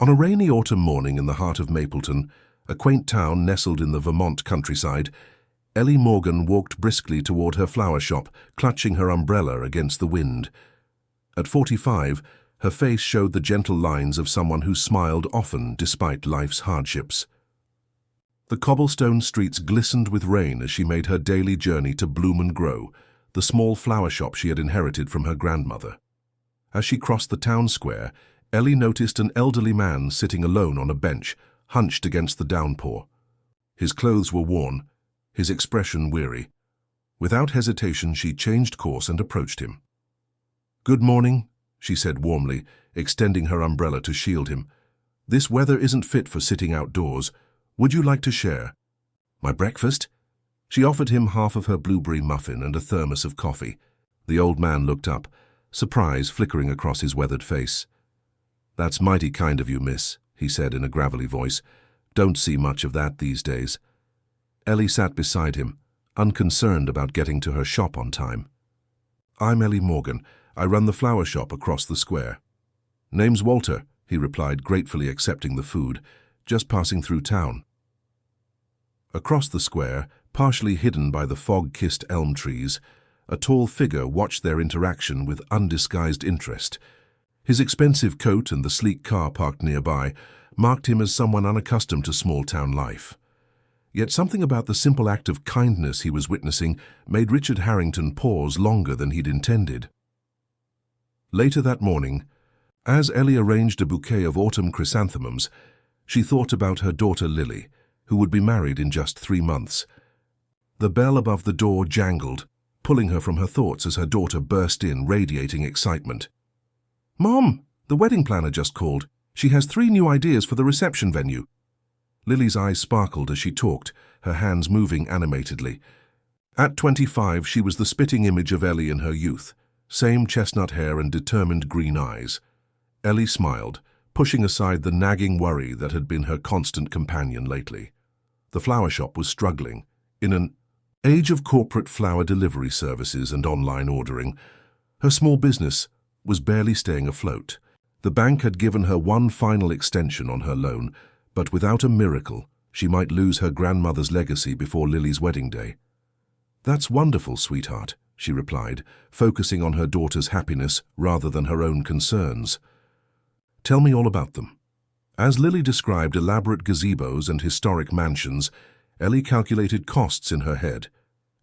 On a rainy autumn morning in the heart of Mapleton, a quaint town nestled in the Vermont countryside, Ellie Morgan walked briskly toward her flower shop, clutching her umbrella against the wind. At 45, her face showed the gentle lines of someone who smiled often despite life's hardships. The cobblestone streets glistened with rain as she made her daily journey to Bloom and Grow, the small flower shop she had inherited from her grandmother. As she crossed the town square, Ellie noticed an elderly man sitting alone on a bench, hunched against the downpour. His clothes were worn, his expression weary. Without hesitation, she changed course and approached him. "Good morning," she said warmly, extending her umbrella to shield him. "This weather isn't fit for sitting outdoors. Would you like to share?" "My breakfast?" She offered him half of her blueberry muffin and a thermos of coffee. The old man looked up, surprise flickering across his weathered face. "That's mighty kind of you, miss," he said in a gravelly voice. "Don't see much of that these days." Ellie sat beside him, unconcerned about getting to her shop on time. "I'm Ellie Morgan. I run the flower shop across the square." "Name's Walter," he replied, gratefully accepting the food, "just passing through town." Across the square, partially hidden by the fog-kissed elm trees, a tall figure watched their interaction with undisguised interest. His expensive coat and the sleek car parked nearby marked him as someone unaccustomed to small-town life. Yet something about the simple act of kindness he was witnessing made Richard Harrington pause longer than he'd intended. Later that morning, as Ellie arranged a bouquet of autumn chrysanthemums, she thought about her daughter Lily, who would be married in just 3 months. The bell above the door jangled, pulling her from her thoughts as her daughter burst in, radiating excitement. "Mom, the wedding planner just called. She has 3 new ideas for the reception venue." Lily's eyes sparkled as she talked, her hands moving animatedly. At 25, she was the spitting image of Ellie in her youth, same chestnut hair and determined green eyes. Ellie smiled, pushing aside the nagging worry that had been her constant companion lately. The flower shop was struggling. In an age of corporate flower delivery services and online ordering, her small business was barely staying afloat. The bank had given her one final extension on her loan, but without a miracle, she might lose her grandmother's legacy before Lily's wedding day. "That's wonderful, sweetheart," she replied, focusing on her daughter's happiness rather than her own concerns. "Tell me all about them." As Lily described elaborate gazebos and historic mansions, Ellie calculated costs in her head.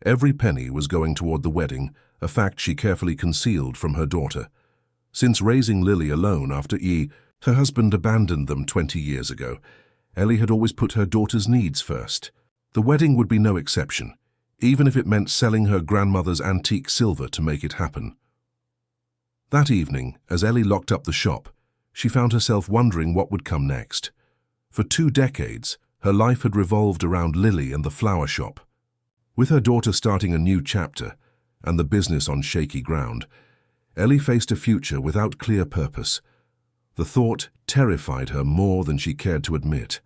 Every penny was going toward the wedding, a fact she carefully concealed from her daughter. Since raising Lily alone after her husband abandoned them 20 years ago, Ellie had always put her daughter's needs first. The wedding would be no exception, even if it meant selling her grandmother's antique silver to make it happen. That evening, as Ellie locked up the shop, she found herself wondering what would come next. For 2 decades, her life had revolved around Lily and the flower shop. With her daughter starting a new chapter and the business on shaky ground, Ellie faced a future without clear purpose. The thought terrified her more than she cared to admit.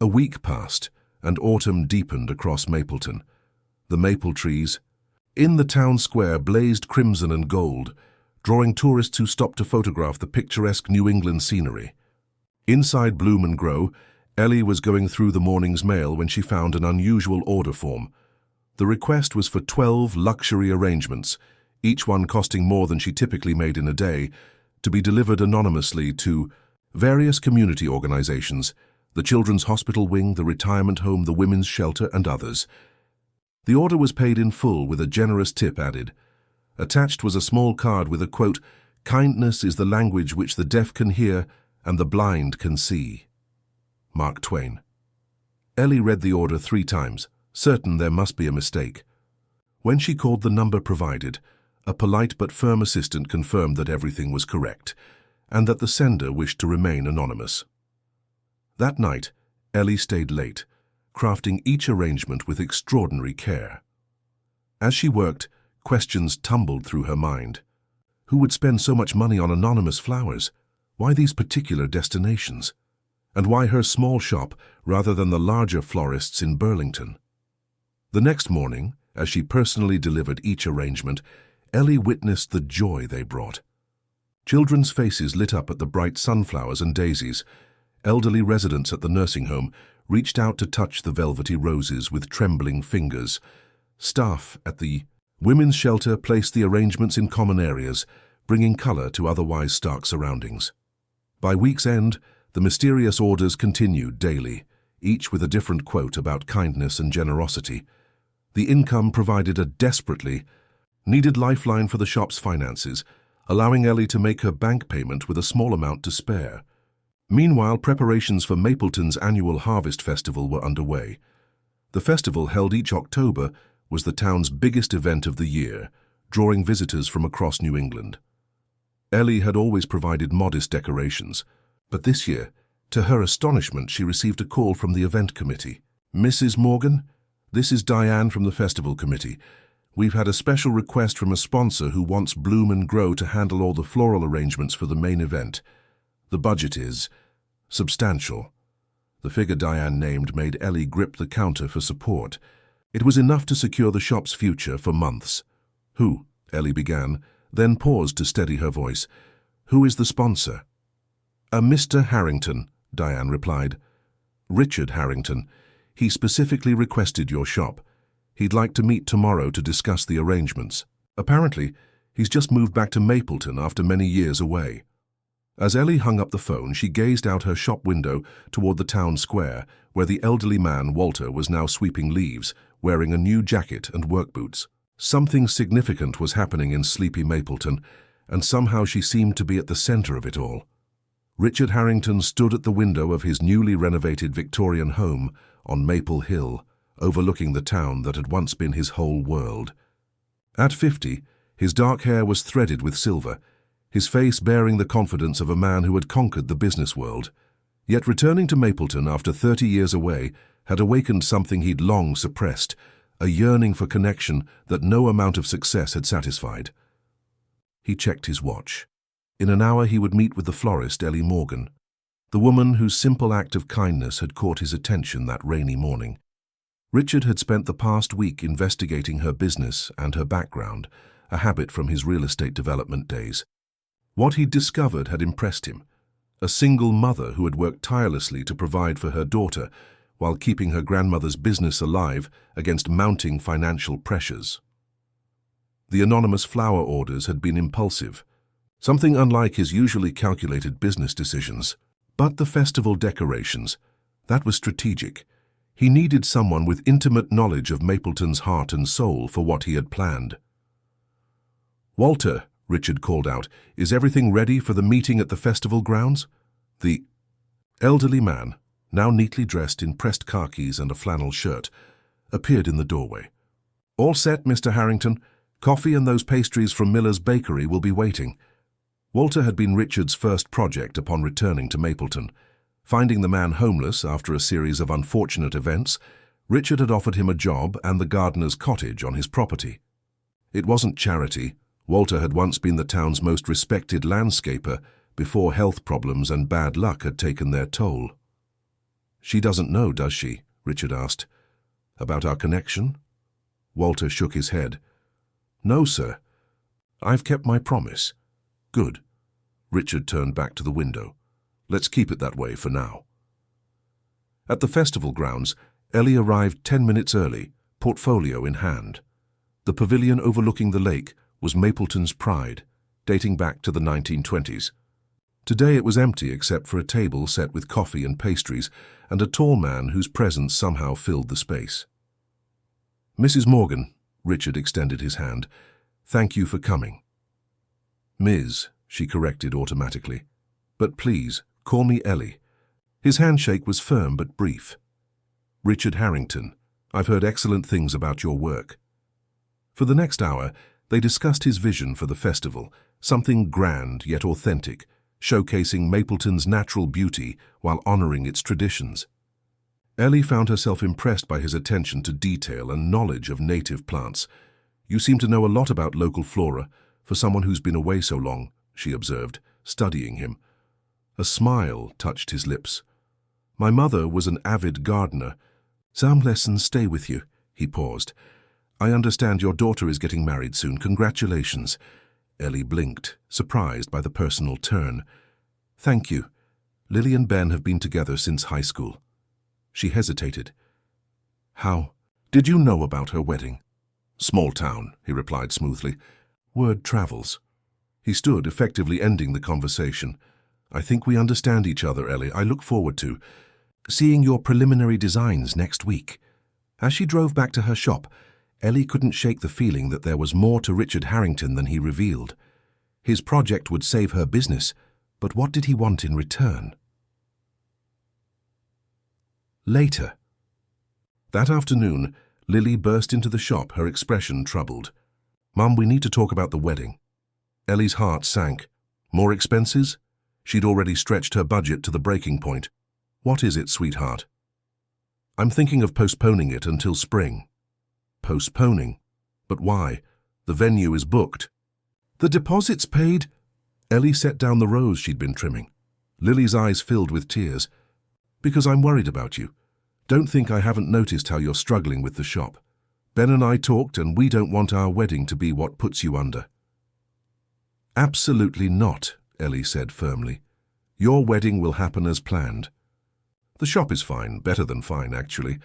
A week passed, and autumn deepened across Mapleton. The maple trees in the town square blazed crimson and gold, drawing tourists who stopped to photograph the picturesque New England scenery. Inside Bloom and Grow, Ellie was going through the morning's mail when she found an unusual order form. The request was for 12 luxury arrangements, each one costing more than she typically made in a day, to be delivered anonymously to various community organizations, the Children's Hospital Wing, the Retirement Home, the Women's Shelter, and others. The order was paid in full with a generous tip added. Attached was a small card with a quote, "Kindness is the language which the deaf can hear and the blind can see." Mark Twain. Ellie read the order 3 times, certain there must be a mistake. When she called the number provided, a polite but firm assistant confirmed that everything was correct, and that the sender wished to remain anonymous. That night, Ellie stayed late, crafting each arrangement with extraordinary care. As she worked, questions tumbled through her mind. Who would spend so much money on anonymous flowers? Why these particular destinations? And why her small shop rather than the larger florists in Burlington? The next morning, as she personally delivered each arrangement, Ellie witnessed the joy they brought. Children's faces lit up at the bright sunflowers and daisies. Elderly residents at the nursing home reached out to touch the velvety roses with trembling fingers. Staff at the women's shelter placed the arrangements in common areas, bringing color to otherwise stark surroundings. By week's end, the mysterious orders continued daily, each with a different quote about kindness and generosity. The income provided a desperately needed lifeline for the shop's finances, allowing Ellie to make her bank payment with a small amount to spare. Meanwhile, preparations for Mapleton's annual Harvest Festival were underway. The festival, held each October, was the town's biggest event of the year, drawing visitors from across New England. Ellie had always provided modest decorations, but this year, to her astonishment, she received a call from the event committee. "Mrs. Morgan, this is Diane from the festival committee. We've had a special request from a sponsor who wants Bloom and Grow to handle all the floral arrangements for the main event. The budget is substantial." The figure Diane named made Ellie grip the counter for support. It was enough to secure the shop's future for months. "Who?" Ellie began, then paused to steady her voice. "Who is the sponsor?" "A Mr. Harrington," Diane replied. "Richard Harrington. He specifically requested your shop. He'd like to meet tomorrow to discuss the arrangements. Apparently, he's just moved back to Mapleton after many years away." As Ellie hung up the phone, she gazed out her shop window toward the town square, where the elderly man, Walter, was now sweeping leaves, wearing a new jacket and work boots. Something significant was happening in sleepy Mapleton, and somehow she seemed to be at the center of it all. Richard Harrington stood at the window of his newly renovated Victorian home on Maple Hill, overlooking the town that had once been his whole world. At 50, his dark hair was threaded with silver, his face bearing the confidence of a man who had conquered the business world. Yet returning to Mapleton after 30 years away had awakened something he'd long suppressed, a yearning for connection that no amount of success had satisfied. He checked his watch. In an hour he would meet with the florist, Ellie Morgan, the woman whose simple act of kindness had caught his attention that rainy morning. Richard had spent the past week investigating her business and her background, a habit from his real estate development days. What he'd discovered had impressed him. A single mother who had worked tirelessly to provide for her daughter while keeping her grandmother's business alive against mounting financial pressures. The anonymous flower orders had been impulsive, something unlike his usually calculated business decisions. But the festival decorations, that was strategic. He needed someone with intimate knowledge of Mapleton's heart and soul for what he had planned. "Walter," Richard called out, "is everything ready for the meeting at the festival grounds?" The elderly man, now neatly dressed in pressed khakis and a flannel shirt, appeared in the doorway. "All set, Mr. Harrington. Coffee and those pastries from Miller's Bakery will be waiting." Walter had been Richard's first project upon returning to Mapleton. Finding the man homeless after a series of unfortunate events, Richard had offered him a job and the gardener's cottage on his property. It wasn't charity. Walter had once been the town's most respected landscaper before health problems and bad luck had taken their toll. "She doesn't know, does she?" Richard asked. "About our connection?" Walter shook his head. "No, sir. I've kept my promise." "Good." Richard turned back to the window. "Let's keep it that way for now." At the festival grounds, Ellie arrived 10 minutes early, portfolio in hand. The pavilion overlooking the lake was Mapleton's pride, dating back to the 1920s. Today it was empty except for a table set with coffee and pastries and a tall man whose presence somehow filled the space. "Mrs. Morgan," Richard extended his hand, "thank you for coming." "Ms.," she corrected automatically. "But please, call me Ellie." His handshake was firm but brief. "Richard Harrington, I've heard excellent things about your work." For the next hour, they discussed his vision for the festival, something grand yet authentic, showcasing Mapleton's natural beauty while honoring its traditions. Ellie found herself impressed by his attention to detail and knowledge of native plants. "You seem to know a lot about local flora, for someone who's been away so long," she observed, studying him. A smile touched his lips. "My mother was an avid gardener. Some lessons stay with you," he paused. "I understand your daughter is getting married soon. Congratulations." Ellie blinked, surprised by the personal turn. "Thank you. Lily and Ben have been together since high school." She hesitated. "How did you know about her wedding?" "Small town," he replied smoothly. "Word travels." He stood, effectively ending the conversation. "I think we understand each other, Ellie. I look forward to seeing your preliminary designs next week." As she drove back to her shop, Ellie couldn't shake the feeling that there was more to Richard Harrington than he revealed. His project would save her business, but what did he want in return? Later. That afternoon, Lily burst into the shop, her expression troubled. "Mum, we need to talk about the wedding." Ellie's heart sank. More expenses? She'd already stretched her budget to the breaking point. "What is it, sweetheart?" "I'm thinking of postponing it until spring." "Postponing? But why? The venue is booked." "The deposit's paid." Ellie set down the rose she'd been trimming. Lily's eyes filled with tears. "Because I'm worried about you. Don't think I haven't noticed how you're struggling with the shop. Ben and I talked, and we don't want our wedding to be what puts you under." "Absolutely not," Ellie said firmly. "Your wedding will happen as planned. The shop is fine, better than fine, actually.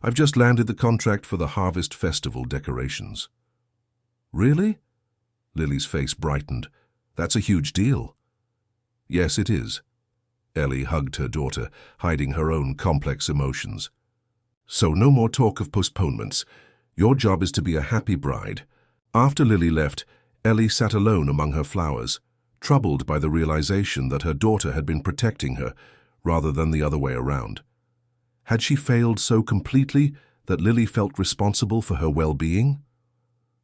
I've just landed the contract for the Harvest Festival decorations." "Really?" Lily's face brightened. "That's a huge deal." "Yes, it is." Ellie hugged her daughter, hiding her own complex emotions. "So no more talk of postponements. Your job is to be a happy bride." After Lily left, Ellie sat alone among her flowers, troubled by the realization that her daughter had been protecting her, rather than the other way around. Had she failed so completely that Lily felt responsible for her well-being?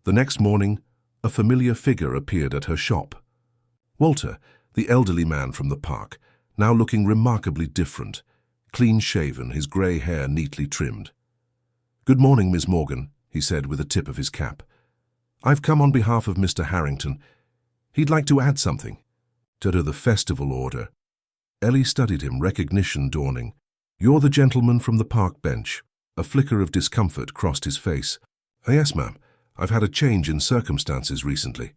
The next morning, a familiar figure appeared at her shop. Walter, the elderly man from the park, now looking remarkably different, clean-shaven, his grey hair neatly trimmed. "Good morning, Miss Morgan," he said with a tip of his cap. "I've come on behalf of Mr. Harrington. He'd like to add something to the festival order." Ellie studied him, recognition dawning. "You're the gentleman from the park bench." A flicker of discomfort crossed his face. "Yes, ma'am. I've had a change in circumstances recently."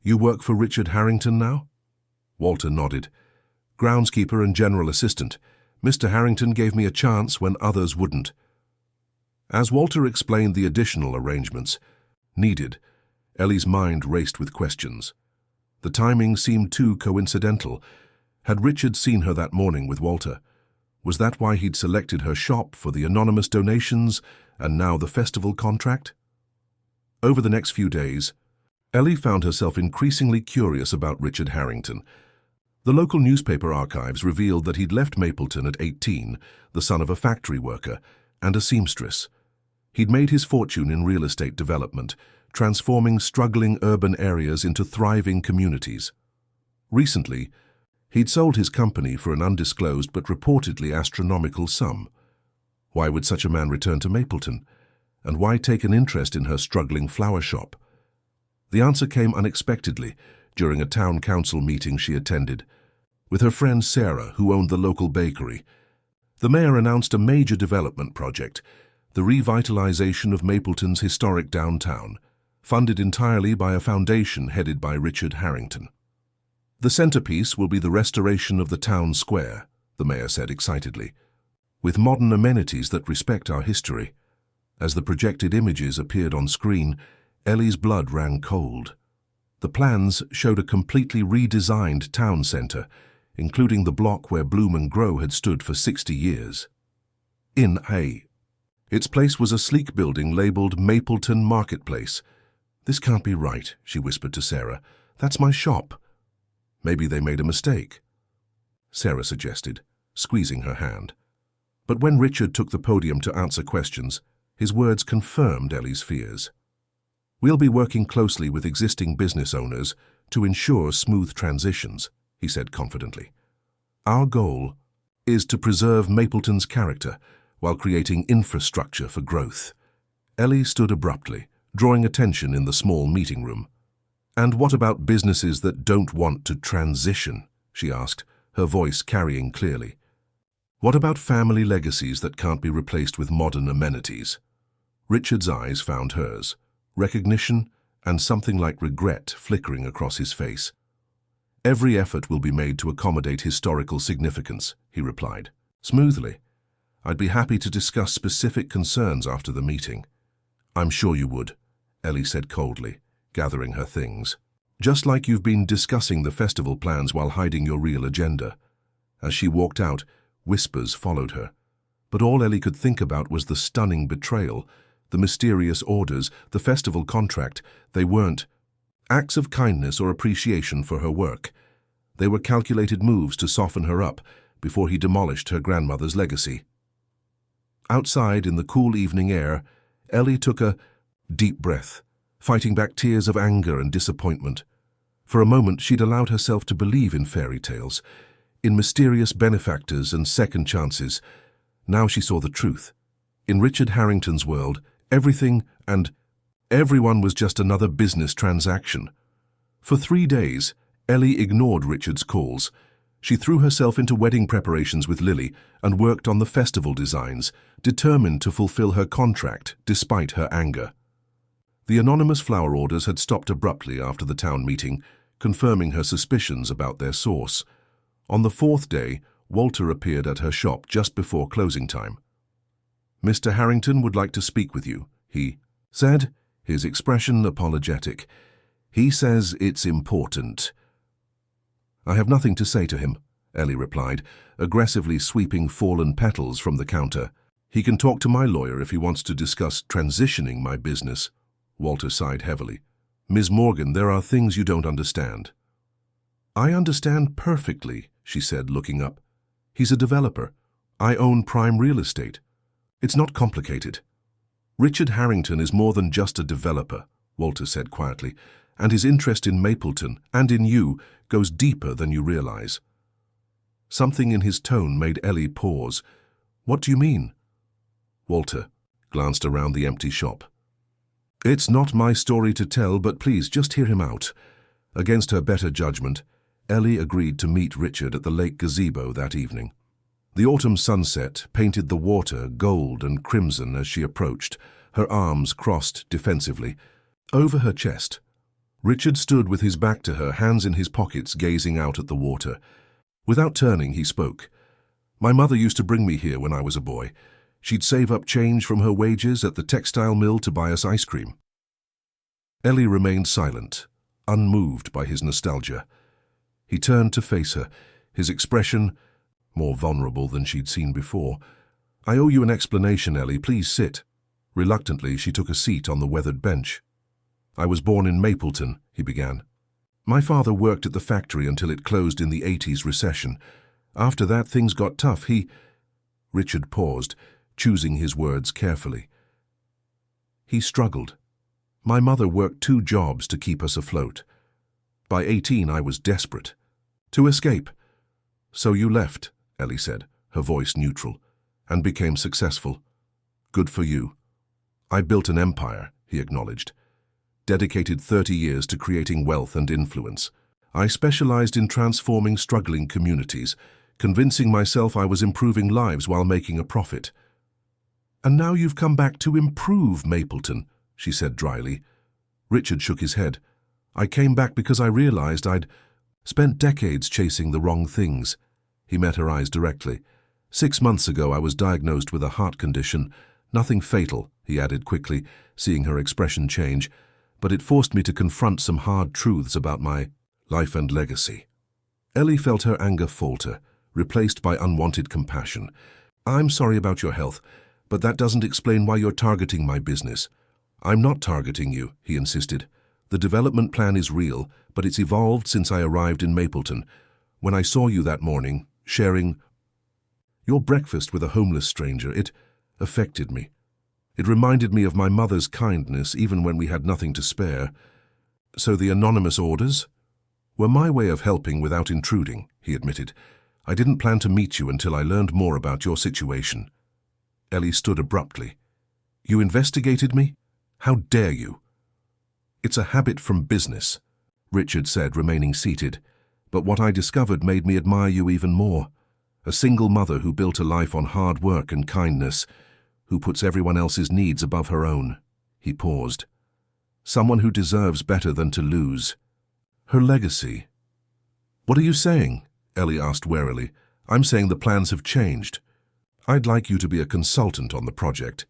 "You work for Richard Harrington now?" Walter nodded. "Groundskeeper and general assistant. Mr. Harrington gave me a chance when others wouldn't." As Walter explained the additional arrangements needed, Ellie's mind raced with questions. The timing seemed too coincidental. Had Richard seen her that morning with Walter? Was that why he'd selected her shop for the anonymous donations and now the festival contract? Over the next few days, Ellie found herself increasingly curious about Richard Harrington. The local newspaper archives revealed that he'd left Mapleton at 18, the son of a factory worker and a seamstress. He'd made his fortune in real estate development, transforming struggling urban areas into thriving communities. Recently, he'd sold his company for an undisclosed but reportedly astronomical sum. Why would such a man return to Mapleton? And why take an interest in her struggling flower shop? The answer came unexpectedly during a town council meeting she attended. With her friend Sarah, who owned the local bakery, the mayor announced a major development project, the revitalization of Mapleton's historic downtown, funded entirely by a foundation headed by Richard Harrington. "The centerpiece will be the restoration of the town square," the mayor said excitedly, "with modern amenities that respect our history." As the projected images appeared on screen, Ellie's blood ran cold. The plans showed a completely redesigned town center, including the block where Bloom and Grow had stood for 60 years. Its place was a sleek building labeled Mapleton Marketplace. "This can't be right," she whispered to Sarah. "That's my shop." "Maybe they made a mistake," Sarah suggested, squeezing her hand. But when Richard took the podium to answer questions, his words confirmed Ellie's fears. "We'll be working closely with existing business owners to ensure smooth transitions," he said confidently. "Our goal is to preserve Mapleton's character while creating infrastructure for growth." Ellie stood abruptly, drawing attention in the small meeting room. "And what about businesses that don't want to transition?" she asked, her voice carrying clearly. "What about family legacies that can't be replaced with modern amenities?" Richard's eyes found hers, recognition and something like regret flickering across his face. "Every effort will be made to accommodate historical significance," he replied, smoothly. "I'd be happy to discuss specific concerns after the meeting." "I'm sure you would," Ellie said coldly, gathering her things. "Just like you've been discussing the festival plans while hiding your real agenda." As she walked out, whispers followed her. But all Ellie could think about was the stunning betrayal, the mysterious orders, the festival contract. They weren't acts of kindness or appreciation for her work. They were calculated moves to soften her up before he demolished her grandmother's legacy. Outside, in the cool evening air, Ellie took a deep breath, fighting back tears of anger and disappointment. For a moment, she'd allowed herself to believe in fairy tales, in mysterious benefactors and second chances. Now she saw the truth. In Richard Harrington's world, everything and everyone was just another business transaction. For 3 days, Ellie ignored Richard's calls. She threw herself into wedding preparations with Lily and worked on the festival designs, determined to fulfill her contract despite her anger. The anonymous flower orders had stopped abruptly after the town meeting, confirming her suspicions about their source. On the 4th day, Walter appeared at her shop just before closing time. "Mr. Harrington would like to speak with you," he said, his expression apologetic. "He says it's important." "I have nothing to say to him," Ellie replied, aggressively sweeping fallen petals from the counter. "He can talk to my lawyer if he wants to discuss transitioning my business." Walter sighed heavily. "Ms. Morgan, there are things you don't understand." "I understand perfectly," she said, looking up. "He's a developer. I own prime real estate. It's not complicated." "Richard Harrington is more than just a developer," Walter said quietly, "and his interest in Mapleton and in you goes deeper than you realize." Something in his tone made Ellie pause. "What do you mean?" Walter glanced around the empty shop. "It's not my story to tell, but please just hear him out." Against her better judgment, Ellie agreed to meet Richard at the lake gazebo that evening. The autumn sunset painted the water gold and crimson as she approached, her arms crossed defensively. Over her chest, Richard stood with his back to her, hands in his pockets, gazing out at the water. Without turning, he spoke. "My mother used to bring me here when I was a boy. She'd save up change from her wages at the textile mill to buy us ice cream." Ellie remained silent, unmoved by his nostalgia. He turned to face her, his expression more vulnerable than she'd seen before. "I owe you an explanation, Ellie. Please sit." Reluctantly, she took a seat on the weathered bench. "I was born in Mapleton," he began. "My father worked at the factory until it closed in the 80s recession. After that, things got tough. Richard paused, choosing his words carefully. "He struggled. My mother worked 2 jobs to keep us afloat. By 18, I was desperate. To escape. So you left," Ellie said, her voice neutral, "and became successful. Good for you." "I built an empire," he acknowledged. "Dedicated 30 years to creating wealth and influence. I specialized in transforming struggling communities, convincing myself I was improving lives while making a profit." "And now you've come back to improve Mapleton," she said dryly. Richard shook his head. "I came back because I realized I'd spent decades chasing the wrong things." He met her eyes directly. 6 months ago, I was diagnosed with a heart condition. Nothing fatal," he added quickly, seeing her expression change, "but it forced me to confront some hard truths about my life and legacy." Ellie felt her anger falter, replaced by unwanted compassion. "I'm sorry about your health, but that doesn't explain why you're targeting my business." "I'm not targeting you," he insisted. "The development plan is real, but it's evolved since I arrived in Mapleton. When I saw you that morning, sharing your breakfast with a homeless stranger, it affected me. It reminded me of my mother's kindness even when we had nothing to spare. So the anonymous orders were my way of helping without intruding," he admitted. "I didn't plan to meet you until I learned more about your situation." Ellie stood abruptly. "You investigated me? How dare you?" "It's a habit from business," Richard said, remaining seated. "But what I discovered made me admire you even more. A single mother who built a life on hard work and kindness, who puts everyone else's needs above her own." He paused. Someone who deserves better than to lose. Her legacy. What are you saying? Ellie asked warily. I'm saying the plans have changed. I'd like you to be a consultant on the project,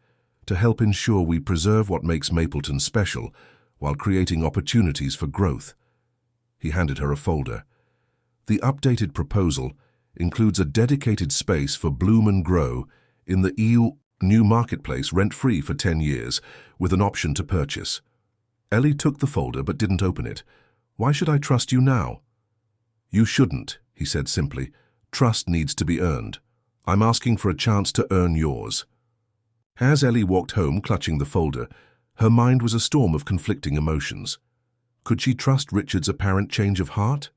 to help ensure we preserve what makes Mapleton special while creating opportunities for growth. He handed her a folder. The updated proposal includes a dedicated space for Bloom and Grow in the EU new marketplace rent-free for 10 years, with an option to purchase. Ellie took the folder but didn't open it. Why should I trust you now? You shouldn't, he said simply. Trust needs to be earned. I'm asking for a chance to earn yours. As Ellie walked home clutching the folder, her mind was a storm of conflicting emotions. Could she trust Richard's apparent change of heart?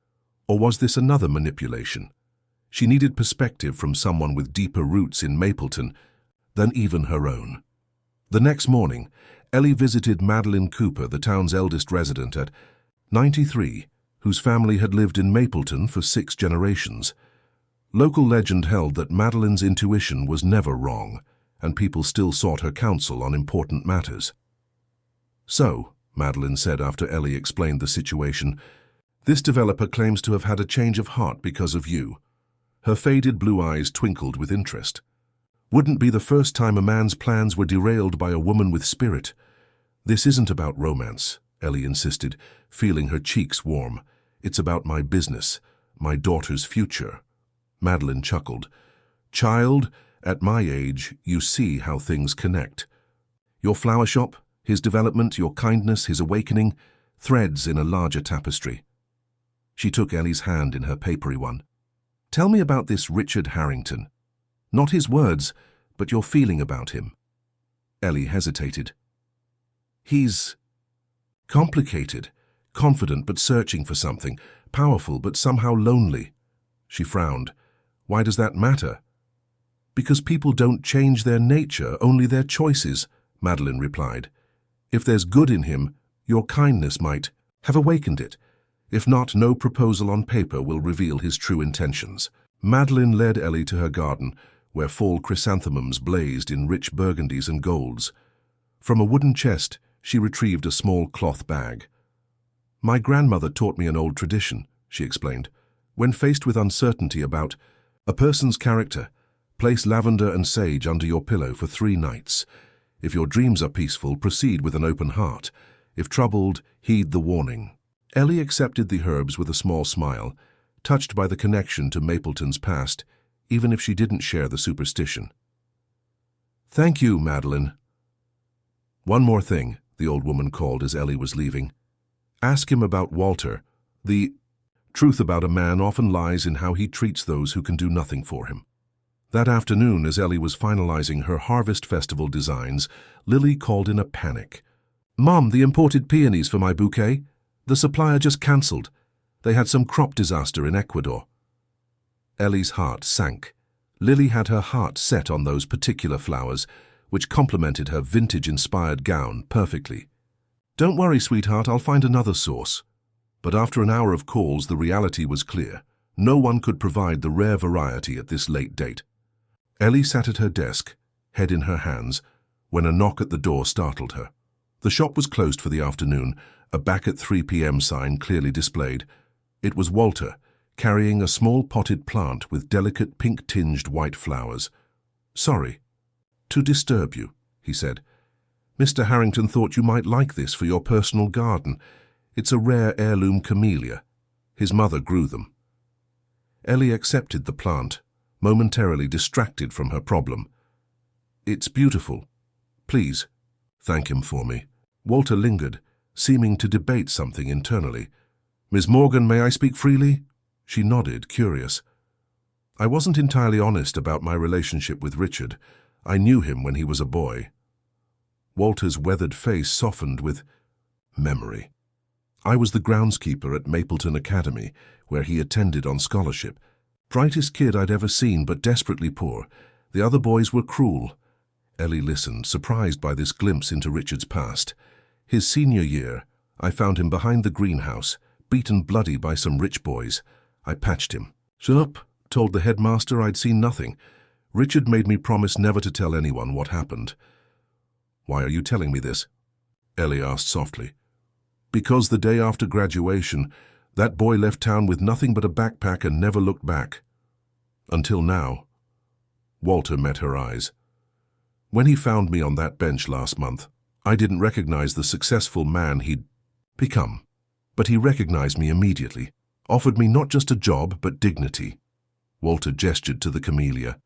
Or was this another manipulation? She needed perspective from someone with deeper roots in Mapleton than even her own. The next morning, Ellie visited Madeline Cooper, the town's eldest resident at 93, whose family had lived in Mapleton for 6 generations. Local legend held that Madeline's intuition was never wrong, and people still sought her counsel on important matters. So, Madeline said after Ellie explained the situation, this developer claims to have had a change of heart because of you. Her faded blue eyes twinkled with interest. Wouldn't be the first time a man's plans were derailed by a woman with spirit. This isn't about romance, Ellie insisted, feeling her cheeks warm. It's about my business, my daughter's future. Madeline chuckled. Child, at my age, you see how things connect. Your flower shop, his development, your kindness, his awakening, threads in a larger tapestry. She took Ellie's hand in her papery one. Tell me about this Richard Harrington. Not his words, but your feeling about him. Ellie hesitated. He's complicated, confident but searching for something, powerful but somehow lonely. She frowned. Why does that matter? Because people don't change their nature, only their choices, Madeline replied. If there's good in him, your kindness might have awakened it. If not, no proposal on paper will reveal his true intentions. Madeline led Ellie to her garden, where fall chrysanthemums blazed in rich burgundies and golds. From a wooden chest, she retrieved a small cloth bag. My grandmother taught me an old tradition, she explained. When faced with uncertainty about a person's character, place lavender and sage under your pillow for 3 nights. If your dreams are peaceful, proceed with an open heart. If troubled, heed the warning. Ellie accepted the herbs with a small smile, touched by the connection to Mapleton's past, even if she didn't share the superstition. Thank you, Madeline. One more thing, the old woman called as Ellie was leaving. Ask him about Walter. The truth about a man often lies in how he treats those who can do nothing for him. That afternoon, as Ellie was finalizing her Harvest Festival designs, Lily called in a panic. Mom, the imported peonies for my bouquet? The supplier just cancelled. They had some crop disaster in Ecuador. Ellie's heart sank. Lily had her heart set on those particular flowers, which complemented her vintage-inspired gown perfectly. Don't worry, sweetheart, I'll find another source. But after an hour of calls, the reality was clear. No one could provide the rare variety at this late date. Ellie sat at her desk, head in her hands, when a knock at the door startled her. The shop was closed for the afternoon, a back at 3 p.m. sign clearly displayed. It was Walter, carrying a small potted plant with delicate pink-tinged white flowers. Sorry to disturb you, he said. Mr. Harrington thought you might like this for your personal garden. It's a rare heirloom camellia. His mother grew them. Ellie accepted the plant, momentarily distracted from her problem. It's beautiful. Please, thank him for me. Walter lingered, seeming to debate something internally. Miss Morgan, may I speak freely? She nodded, curious. I wasn't entirely honest about my relationship with Richard. I knew him when he was a boy. Walter's weathered face softened with memory. I was the groundskeeper at Mapleton Academy, where he attended on scholarship. Brightest kid I'd ever seen, but desperately poor. The other boys were cruel. Ellie listened, surprised by this glimpse into Richard's past. His senior year, I found him behind the greenhouse, beaten bloody by some rich boys. I patched him. Shut up, told the headmaster I'd seen nothing. Richard made me promise never to tell anyone what happened. Why are you telling me this? Ellie asked softly. Because the day after graduation, that boy left town with nothing but a backpack and never looked back. Until now. Walter met her eyes. When he found me on that bench last month, I didn't recognize the successful man he'd become. But he recognized me immediately, offered me not just a job, but dignity. Walter gestured to the camellia.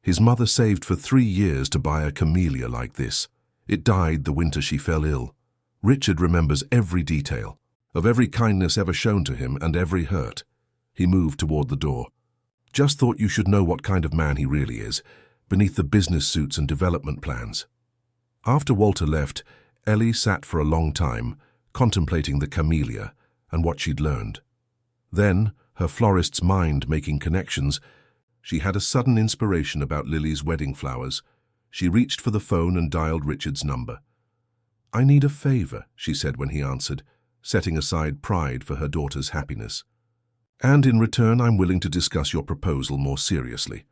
His mother saved for 3 years to buy a camellia like this. It died the winter she fell ill. Richard remembers every detail, of every kindness ever shown to him and every hurt. He moved toward the door. Just thought you should know what kind of man he really is, beneath the business suits and development plans. After Walter left, Ellie sat for a long time, contemplating the camellia and what she'd learned. Then, her florist's mind making connections, she had a sudden inspiration about Lily's wedding flowers. She reached for the phone and dialed Richard's number. "I need a favor," she said when he answered, setting aside pride for her daughter's happiness. "And in return, I'm willing to discuss your proposal more seriously."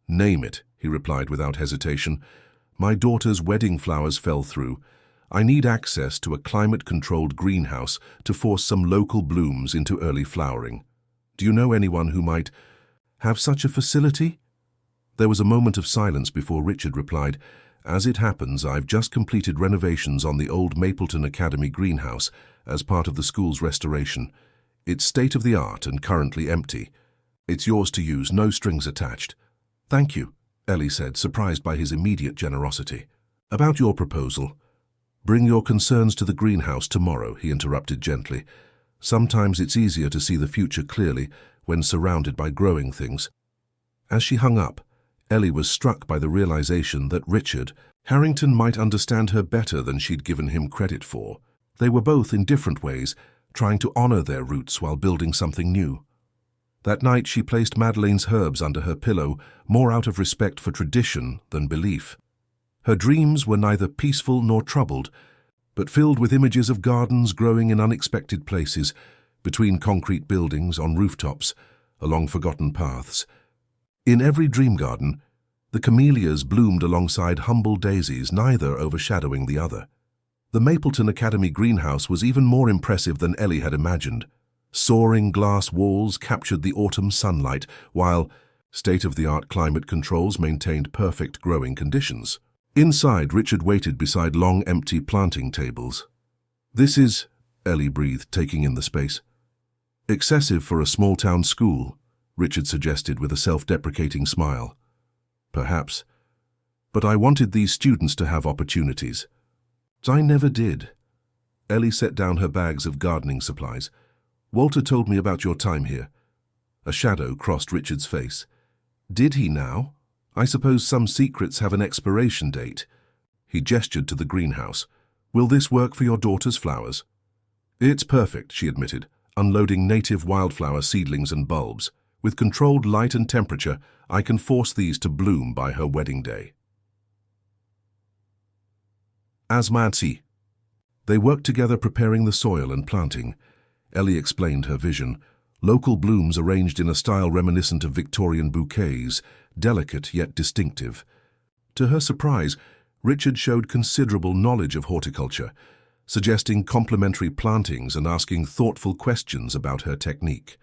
"Name it," he replied without hesitation. "My daughter's wedding flowers fell through. I need access to a climate-controlled greenhouse to force some local blooms into early flowering. Do you know anyone who might have such a facility?" There was a moment of silence before Richard replied, "As it happens, I've just completed renovations on the old Mapleton Academy greenhouse as part of the school's restoration. It's state-of-the-art and currently empty. It's yours to use, no strings attached." "Thank you," Ellie said, surprised by his immediate generosity. "About your proposal." "Bring your concerns to the greenhouse tomorrow," he interrupted gently. "Sometimes it's easier to see the future clearly when surrounded by growing things." As she hung up, Ellie was struck by the realization that Richard Harrington might understand her better than she'd given him credit for. They were both, in different ways, trying to honor their roots while building something new. That night she placed Madeleine's herbs under her pillow, more out of respect for tradition than belief. Her dreams were neither peaceful nor troubled, but filled with images of gardens growing in unexpected places, between concrete buildings, on rooftops, along forgotten paths. In every dream garden, the camellias bloomed alongside humble daisies, neither overshadowing the other. The Mapleton Academy greenhouse was even more impressive than Ellie had imagined. Soaring glass walls captured the autumn sunlight, while state-of-the-art climate controls maintained perfect growing conditions. Inside, Richard waited beside long, empty planting tables. "This is," Ellie breathed, taking in the space. "Excessive for a small-town school," Richard suggested with a self-deprecating smile. "Perhaps. But I wanted these students to have opportunities." "I never did." Ellie set down her bags of gardening supplies. "Walter told me about your time here." A shadow crossed Richard's face. "Did he now? I suppose some secrets have an expiration date." He gestured to the greenhouse. "Will this work for your daughter's flowers?" "It's perfect," she admitted, unloading native wildflower seedlings and bulbs. "With controlled light and temperature, I can force these to bloom by her wedding day." Asmansi. They worked together preparing the soil and planting. Ellie explained her vision. Local blooms arranged in a style reminiscent of Victorian bouquets, delicate yet distinctive. To her surprise, Richard showed considerable knowledge of horticulture, suggesting complementary plantings and asking thoughtful questions about her technique.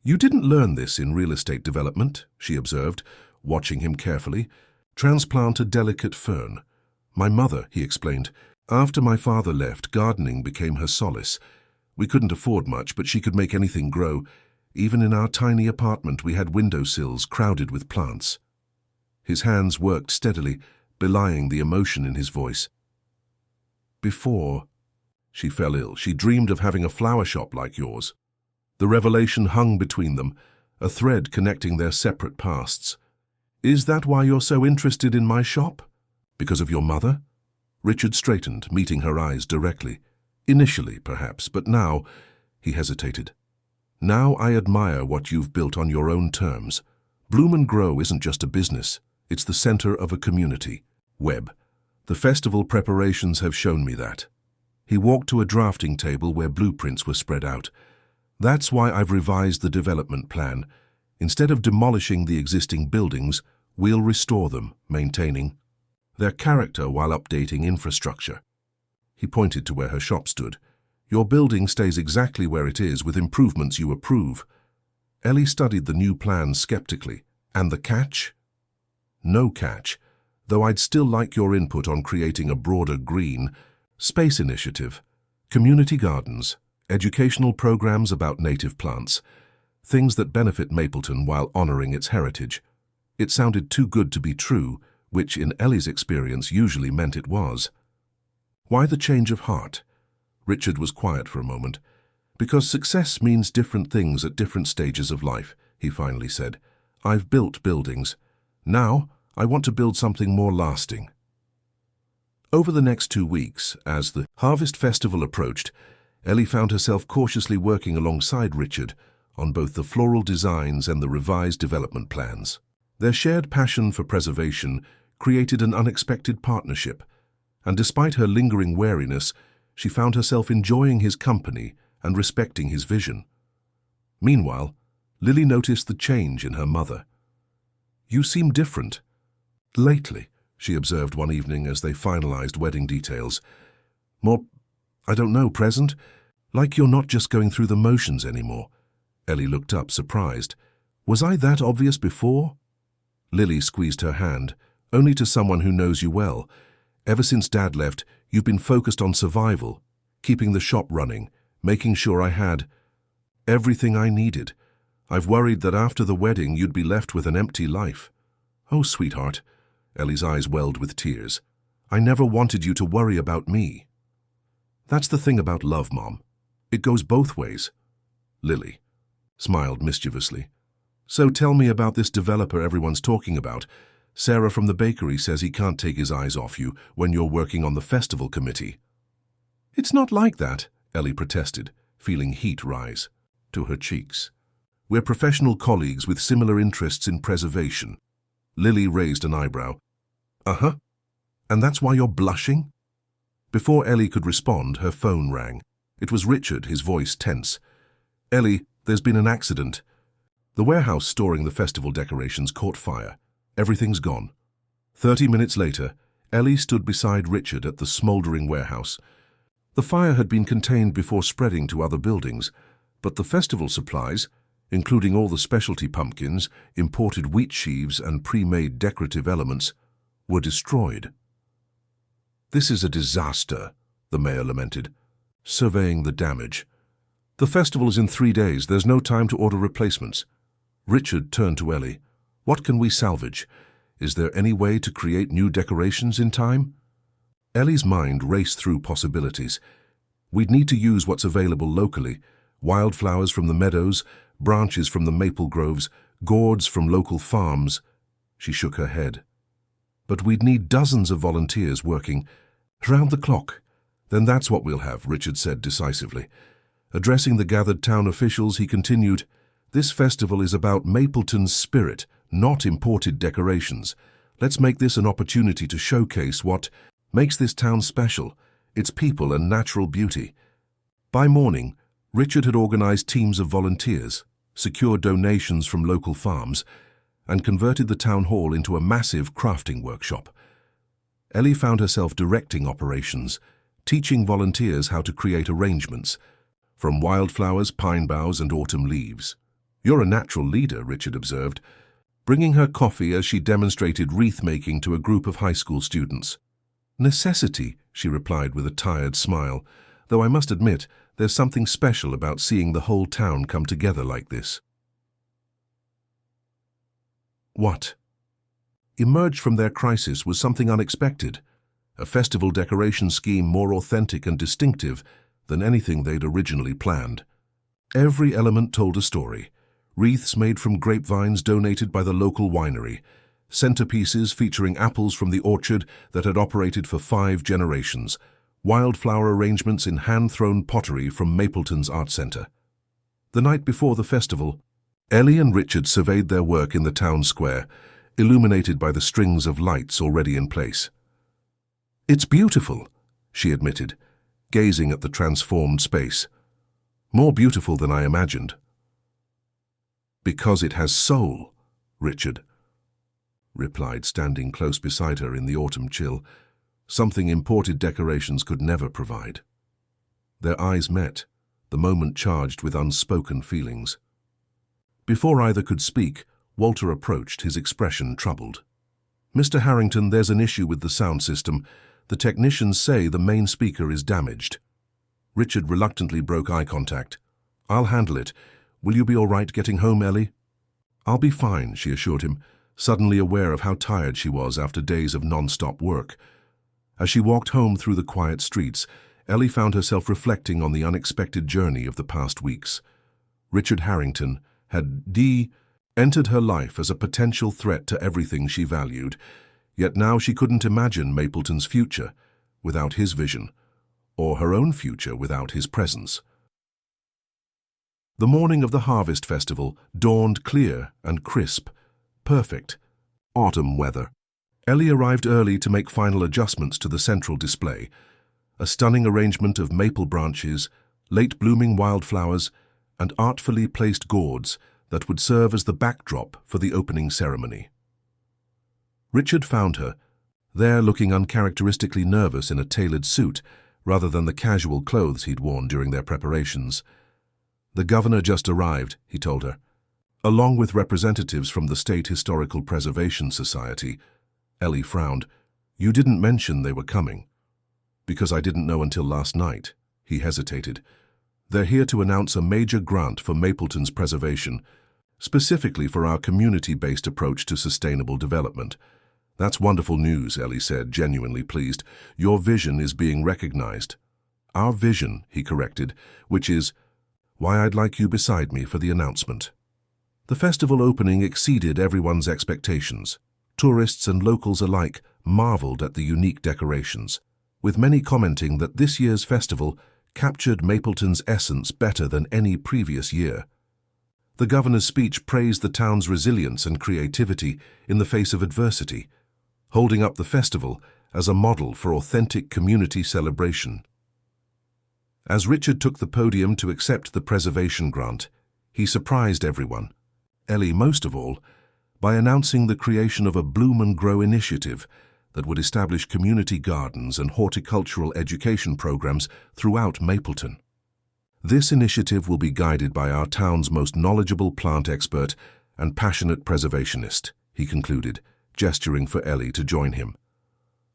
"You didn't learn this in real estate development," she observed, watching him carefully. "Transplant a delicate fern." "My mother," he explained. "After my father left, gardening became her solace. We couldn't afford much, but she could make anything grow. Even in our tiny apartment, we had windowsills crowded with plants." His hands worked steadily, belying the emotion in his voice. "Before she fell ill, she dreamed of having a flower shop like yours." The revelation hung between them, a thread connecting their separate pasts. "Is that why you're so interested in my shop? Because of your mother?" Richard straightened, meeting her eyes directly. "Initially, perhaps, but now," he hesitated. "Now I admire what you've built on your own terms. Bloom and Grow isn't just a business, it's the center of a community. Webb. The festival preparations have shown me that." He walked to a drafting table where blueprints were spread out. "That's why I've revised the development plan. Instead of demolishing the existing buildings, we'll restore them, maintaining their character while updating infrastructure." He pointed to where her shop stood. Your building stays exactly where it is with improvements you approve. Ellie studied the new plans skeptically. And the catch? No catch, though I'd still like your input on creating a broader green space initiative, community gardens, educational programs about native plants, things that benefit Mapleton while honoring its heritage. It sounded too good to be true, which in Ellie's experience usually meant it was. Why the change of heart? Richard was quiet for a moment. Because success means different things at different stages of life, he finally said. I've built buildings. Now, I want to build something more lasting. Over the next 2 weeks, as the Harvest Festival approached, Ellie found herself cautiously working alongside Richard on both the floral designs and the revised development plans. Their shared passion for preservation created an unexpected partnership, and despite her lingering wariness, she found herself enjoying his company and respecting his vision. Meanwhile, Lily noticed the change in her mother. "You seem different. Lately," she observed one evening as they finalized wedding details. "More, I don't know, present? Like you're not just going through the motions anymore." Ellie looked up, surprised. "Was I that obvious before?" Lily squeezed her hand. "Only to someone who knows you well. Ever since Dad left, you've been focused on survival, keeping the shop running, making sure I had everything I needed. I've worried that after the wedding you'd be left with an empty life." "Oh, sweetheart." Ellie's eyes welled with tears. "I never wanted you to worry about me." "That's the thing about love, Mom. It goes both ways." Lily smiled mischievously. "So tell me about this developer everyone's talking about. Sarah from the bakery says he can't take his eyes off you when you're working on the festival committee." "It's not like that," Ellie protested, feeling heat rise to her cheeks. "We're professional colleagues with similar interests in preservation." Lily raised an eyebrow. "Uh-huh. And that's why you're blushing?" Before Ellie could respond, her phone rang. It was Richard, his voice tense. "Ellie, there's been an accident. The warehouse storing the festival decorations caught fire. Everything's gone." 30 minutes later, Ellie stood beside Richard at the smoldering warehouse. The fire had been contained before spreading to other buildings, but the festival supplies, including all the specialty pumpkins, imported wheat sheaves and pre-made decorative elements, were destroyed. "This is a disaster," the mayor lamented, surveying the damage. "The festival is in 3 days. There's no time to order replacements." Richard turned to Ellie. "What can we salvage? Is there any way to create new decorations in time?" Ellie's mind raced through possibilities. "We'd need to use what's available locally. Wildflowers from the meadows, branches from the maple groves, gourds from local farms." She shook her head. "But we'd need dozens of volunteers working round the clock." "Then that's what we'll have," Richard said decisively. Addressing the gathered town officials, he continued, "This festival is about Mapleton's spirit, not imported decorations. Let's make this an opportunity to showcase what makes this town special, its people and natural beauty." By morning, Richard had organized teams of volunteers, secured donations from local farms, and converted the town hall into a massive crafting workshop. Ellie found herself directing operations, teaching volunteers how to create arrangements, from wildflowers, pine boughs, and autumn leaves. "You're a natural leader," Richard observed, bringing her coffee as she demonstrated wreath-making to a group of high school students. "Necessity," she replied with a tired smile, "though I must admit, there's something special about seeing the whole town come together like this." What emerged from their crisis was something unexpected, a festival decoration scheme more authentic and distinctive than anything they'd originally planned. Every element told a story. Wreaths made from grapevines donated by the local winery, centerpieces featuring apples from the orchard that had operated for 5 generations, wildflower arrangements in hand-thrown pottery from Mapleton's Art Center. The night before the festival, Ellie and Richard surveyed their work in the town square, illuminated by the strings of lights already in place. "It's beautiful," she admitted, gazing at the transformed space. "More beautiful than I imagined." "Because it has soul," Richard replied, standing close beside her in the autumn chill, "something imported decorations could never provide." Their eyes met, the moment charged with unspoken feelings. Before either could speak, Walter approached, his expression troubled. "Mr. Harrington, there's an issue with the sound system. The technicians say the main speaker is damaged." Richard reluctantly broke eye contact. "I'll handle it. Will you be all right getting home, Ellie?" "I'll be fine," she assured him, suddenly aware of how tired she was after days of non-stop work. As she walked home through the quiet streets, Ellie found herself reflecting on the unexpected journey of the past weeks. Richard Harrington had entered her life as a potential threat to everything she valued, yet now she couldn't imagine Mapleton's future without his vision, or her own future without his presence. The morning of the Harvest Festival dawned clear and crisp, perfect, autumn weather. Ellie arrived early to make final adjustments to the central display, a stunning arrangement of maple branches, late-blooming wildflowers, and artfully placed gourds that would serve as the backdrop for the opening ceremony. Richard found her, there looking uncharacteristically nervous in a tailored suit rather than the casual clothes he'd worn during their preparations. "The governor just arrived," he told her, "along with representatives from the State Historical Preservation Society." Ellie frowned. "You didn't mention they were coming." "Because I didn't know until last night." He hesitated. "They're here to announce a major grant for Mapleton's preservation, specifically for our community-based approach to sustainable development." "That's wonderful news," Ellie said, genuinely pleased. "Your vision is being recognized." "Our vision," he corrected, "which is why I'd like you beside me for the announcement." The festival opening exceeded everyone's expectations. Tourists and locals alike marveled at the unique decorations, with many commenting that this year's festival captured Mapleton's essence better than any previous year. The governor's speech praised the town's resilience and creativity in the face of adversity, holding up the festival as a model for authentic community celebration. As Richard took the podium to accept the preservation grant, he surprised everyone, Ellie most of all, by announcing the creation of a Bloom and Grow initiative that would establish community gardens and horticultural education programs throughout Mapleton. This initiative will be guided by our town's most knowledgeable plant expert and passionate preservationist, he concluded, gesturing for Ellie to join him.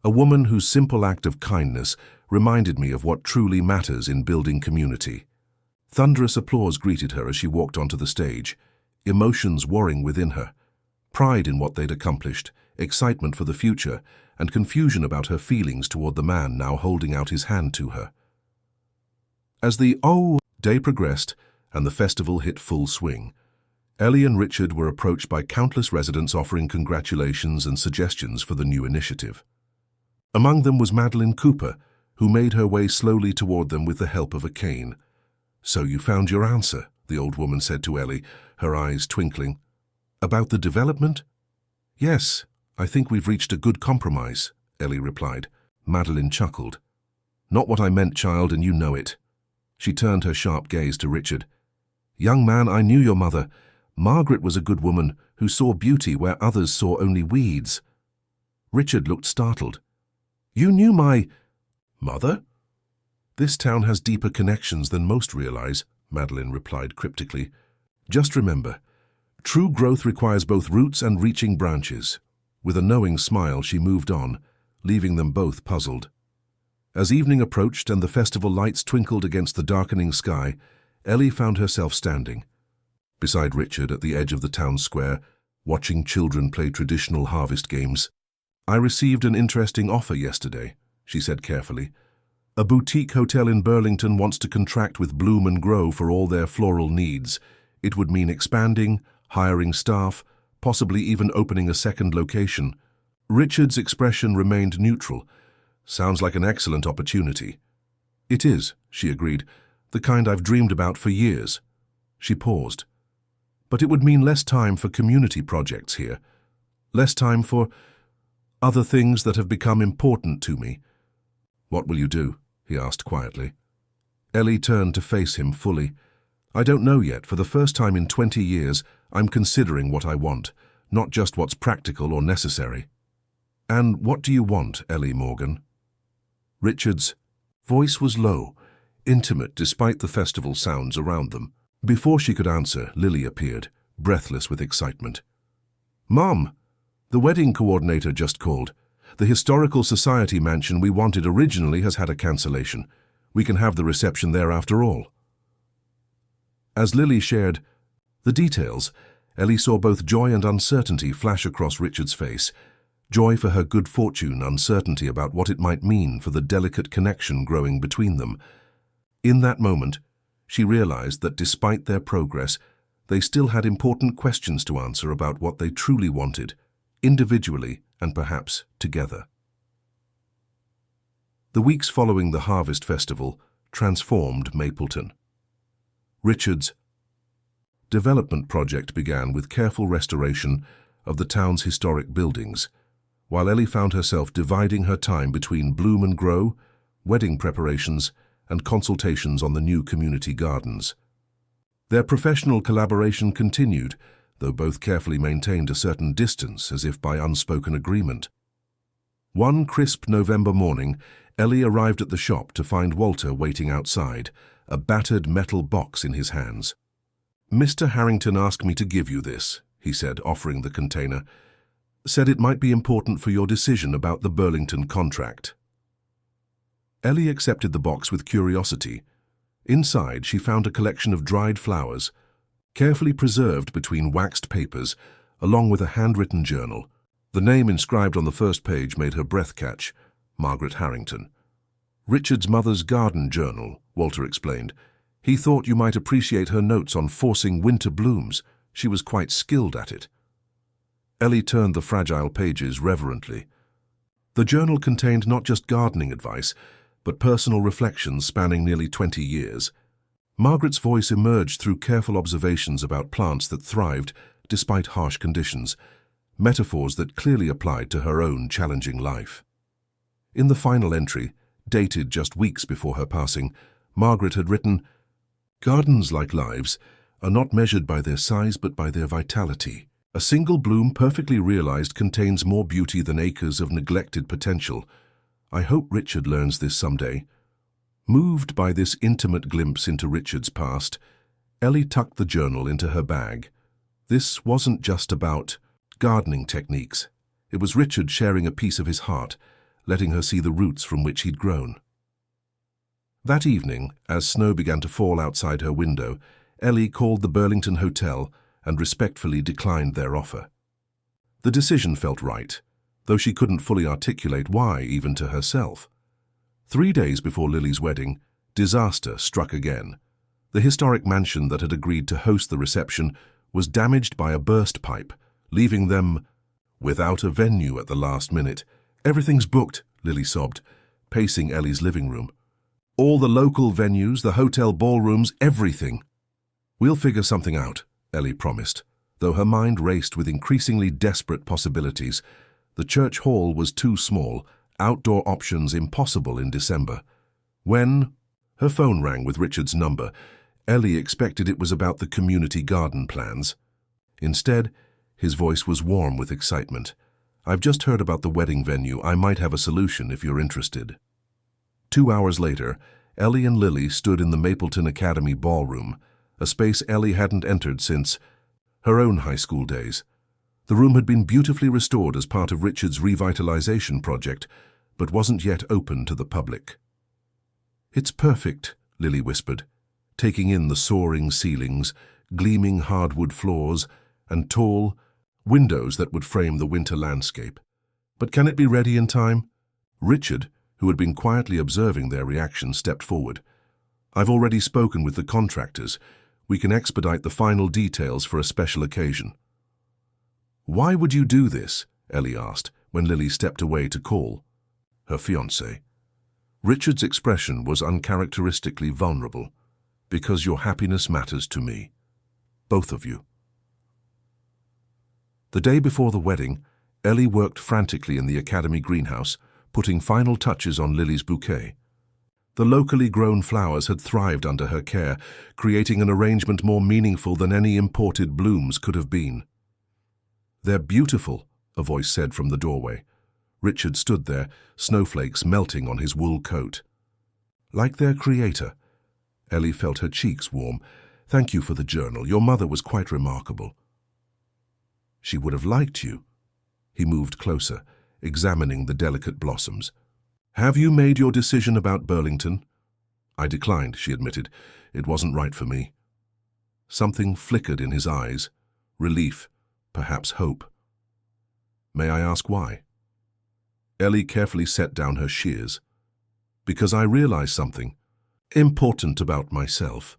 A woman whose simple act of kindness reminded me of what truly matters in building community. Thunderous applause greeted her as she walked onto the stage, emotions warring within her, pride in what they'd accomplished, excitement for the future, and confusion about her feelings toward the man now holding out his hand to her. As the day progressed and the festival hit full swing, Ellie and Richard were approached by countless residents offering congratulations and suggestions for the new initiative. Among them was Madeline Cooper, who made her way slowly toward them with the help of a cane. "So you found your answer," the old woman said to Ellie, her eyes twinkling. "About the development?" "Yes, I think we've reached a good compromise," Ellie replied. Madeline chuckled. "Not what I meant, child, and you know it." She turned her sharp gaze to Richard. "Young man, I knew your mother. Margaret was a good woman who saw beauty where others saw only weeds." Richard looked startled. "You knew my mother?" "This town has deeper connections than most realize," Madeline replied cryptically. "Just remember, true growth requires both roots and reaching branches." With a knowing smile, she moved on, leaving them both puzzled. As evening approached and the festival lights twinkled against the darkening sky, Ellie found herself standing beside Richard at the edge of the town square, watching children play traditional harvest games. "I received an interesting offer yesterday," she said carefully. "A boutique hotel in Burlington wants to contract with Bloom and Grow for all their floral needs. It would mean expanding, hiring staff, possibly even opening a second location." Richard's expression remained neutral. "Sounds like an excellent opportunity." "It is," she agreed, "the kind I've dreamed about for years." She paused. "But it would mean less time for community projects here. Less time for other things that have become important to me." "What will you do?" he asked quietly. Ellie turned to face him fully. "I don't know yet. For the first time in 20 years, I'm considering what I want, not just what's practical or necessary." "And what do you want, Ellie Morgan?" Richard's voice was low, intimate despite the festival sounds around them. Before she could answer, Lily appeared, breathless with excitement. "Mom, the wedding coordinator just called. The Historical Society mansion we wanted originally has had a cancellation. We can have the reception there after all." As Lily shared the details, Ellie saw both joy and uncertainty flash across Richard's face. Joy for her good fortune, uncertainty about what it might mean for the delicate connection growing between them. In that moment, she realized that despite their progress, they still had important questions to answer about what they truly wanted, individually and perhaps together. The weeks following the Harvest Festival transformed Mapleton. Richard's development project began with careful restoration of the town's historic buildings, while Ellie found herself dividing her time between bloom and grow, wedding preparations, and consultations on the new community gardens. Their professional collaboration continued, though both carefully maintained a certain distance as if by unspoken agreement. One crisp November morning, Ellie arrived at the shop to find Walter waiting outside, a battered metal box in his hands. "Mr. Harrington asked me to give you this," he said, offering the container. "Said it might be important for your decision about the Burlington contract." Ellie accepted the box with curiosity. Inside, she found a collection of dried flowers, carefully preserved between waxed papers, along with a handwritten journal. The name inscribed on the first page made her breath catch: Margaret Harrington. "Richard's mother's garden journal," Walter explained. "He thought you might appreciate her notes on forcing winter blooms. She was quite skilled at it." Ellie turned the fragile pages reverently. The journal contained not just gardening advice, but personal reflections spanning nearly 20 years. Margaret's voice emerged through careful observations about plants that thrived despite harsh conditions, metaphors that clearly applied to her own challenging life. In the final entry, dated just weeks before her passing, Margaret had written, "Gardens, like lives, are not measured by their size but by their vitality. A single bloom perfectly realized contains more beauty than acres of neglected potential. I hope Richard learns this someday." Moved by this intimate glimpse into Richard's past, Ellie tucked the journal into her bag. This wasn't just about gardening techniques. It was Richard sharing a piece of his heart, letting her see the roots from which he'd grown. That evening, as snow began to fall outside her window, Ellie called the Burlington Hotel and respectfully declined their offer. The decision felt right, though she couldn't fully articulate why, even to herself. 3 days before Lily's wedding, disaster struck again. The historic mansion that had agreed to host the reception was damaged by a burst pipe, leaving them without a venue at the last minute. "Everything's booked," Lily sobbed, pacing Ellie's living room. "All the local venues, the hotel ballrooms, everything." "We'll figure something out," Ellie promised, though her mind raced with increasingly desperate possibilities. The church hall was too small, outdoor options impossible in December. When her phone rang with Richard's number, Ellie expected it was about the community garden plans. Instead, his voice was warm with excitement. "I've just heard about the wedding venue. I might have a solution if you're interested." 2 hours later, Ellie and Lily stood in the Mapleton Academy ballroom, a space Ellie hadn't entered since her own high school days. The room had been beautifully restored as part of Richard's revitalization project, but wasn't yet open to the public. "It's perfect," Lily whispered, taking in the soaring ceilings, gleaming hardwood floors, and tall windows that would frame the winter landscape. "But can it be ready in time?" Richard, who had been quietly observing their reaction, stepped forward. "I've already spoken with the contractors. We can expedite the final details for a special occasion." "Why would you do this?" Ellie asked when Lily stepped away to call her fiancé. Richard's expression was uncharacteristically vulnerable. "Because your happiness matters to me. Both of you." The day before the wedding, Ellie worked frantically in the academy greenhouse, putting final touches on Lily's bouquet. The locally grown flowers had thrived under her care, creating an arrangement more meaningful than any imported blooms could have been. "They're beautiful," a voice said from the doorway. Richard stood there, snowflakes melting on his wool coat. "Like their creator," Ellie felt her cheeks warm. "Thank you for the journal. Your mother was quite remarkable." "She would have liked you." He moved closer, examining the delicate blossoms. "Have you made your decision about Burlington?" "I declined," she admitted. "It wasn't right for me." Something flickered in his eyes. Relief, perhaps hope. "May I ask why?" Ellie carefully set down her shears. "Because I realized something important about myself.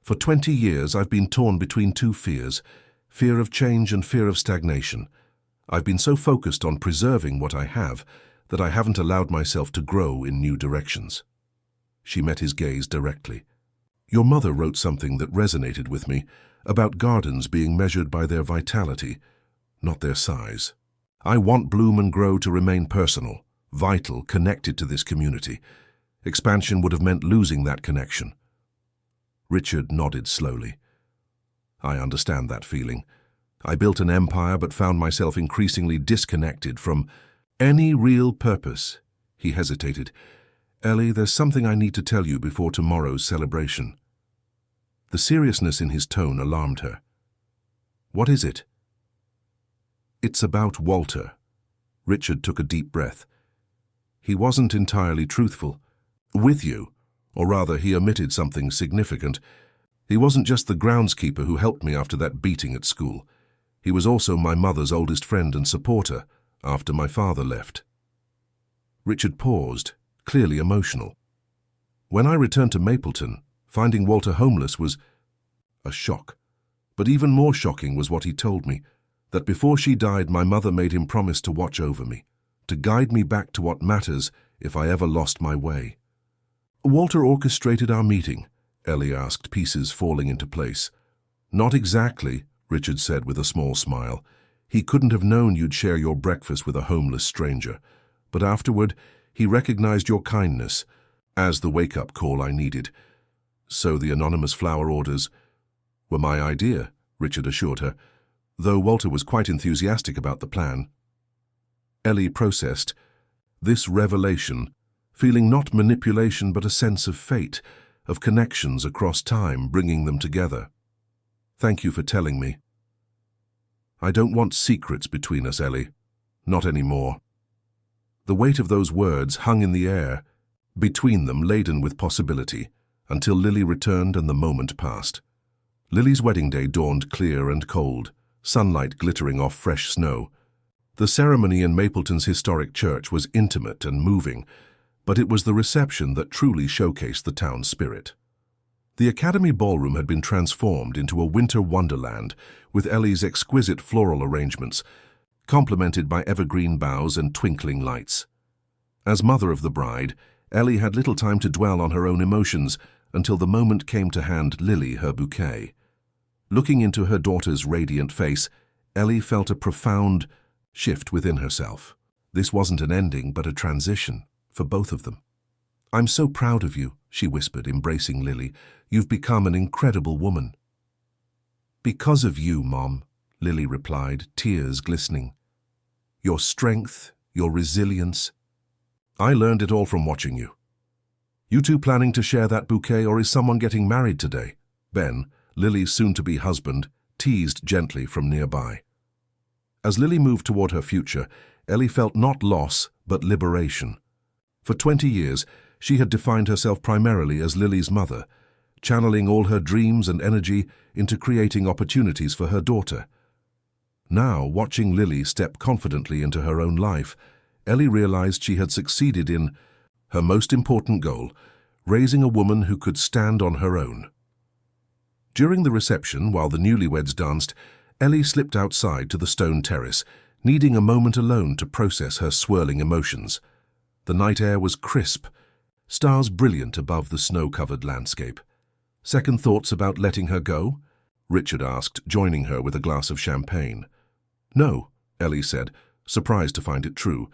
For 20 years I've been torn between two fears, fear of change and fear of stagnation. I've been so focused on preserving what I have that I haven't allowed myself to grow in new directions." She met his gaze directly. "Your mother wrote something that resonated with me, about gardens being measured by their vitality, not their size. I want Bloom and Grow to remain personal, vital, connected to this community. Expansion would have meant losing that connection." Richard nodded slowly. "I understand that feeling. I built an empire but found myself increasingly disconnected from any real purpose." He hesitated. "Ellie, there's something I need to tell you before tomorrow's celebration." The seriousness in his tone alarmed her. "What is it?" "It's about Walter." Richard took a deep breath. "He wasn't entirely truthful with you, or rather he omitted something significant. He wasn't just the groundskeeper who helped me after that beating at school. He was also my mother's oldest friend and supporter after my father left." Richard paused, clearly emotional. "When I returned to Mapleton, finding Walter homeless was a shock. But even more shocking was what he told me, that before she died my mother made him promise to watch over me, to guide me back to what matters if I ever lost my way." "Walter orchestrated our meeting?" Ellie asked, pieces falling into place. "Not exactly," Richard said with a small smile. "He couldn't have known you'd share your breakfast with a homeless stranger. But afterward, he recognized your kindness as the wake-up call I needed. So the anonymous flower orders were my idea," Richard assured her, though Walter was quite enthusiastic about the plan. Ellie processed this revelation, feeling not manipulation but a sense of fate, of connections across time, bringing them together. "Thank you for telling me." "I don't want secrets between us, Ellie. Not anymore." The weight of those words hung in the air, between them laden with possibility, until Lily returned and the moment passed. Lily's wedding day dawned clear and cold, sunlight glittering off fresh snow. The ceremony in Mapleton's historic church was intimate and moving, but it was the reception that truly showcased the town's spirit. The Academy ballroom had been transformed into a winter wonderland with Ellie's exquisite floral arrangements, complemented by evergreen boughs and twinkling lights. As mother of the bride, Ellie had little time to dwell on her own emotions until the moment came to hand Lily her bouquet. Looking into her daughter's radiant face, Ellie felt a profound shift within herself. This wasn't an ending, but a transition for both of them. "I'm so proud of you," she whispered, embracing Lily. "You've become an incredible woman." "Because of you, Mom," Lily replied, tears glistening. "Your strength, your resilience. I learned it all from watching you." "You two planning to share that bouquet, or is someone getting married today?" Ben, Lily's soon-to-be husband, teased gently from nearby. As Lily moved toward her future, Ellie felt not loss, but liberation. For 20 years, she had defined herself primarily as Lily's mother, channeling all her dreams and energy into creating opportunities for her daughter. Now, watching Lily step confidently into her own life, Ellie realized she had succeeded in her most important goal, raising a woman who could stand on her own. During the reception, while the newlyweds danced, Ellie slipped outside to the stone terrace, needing a moment alone to process her swirling emotions. The night air was crisp, stars brilliant above the snow-covered landscape. "Second thoughts about letting her go?" Richard asked, joining her with a glass of champagne. "No," Ellie said, surprised to find it true.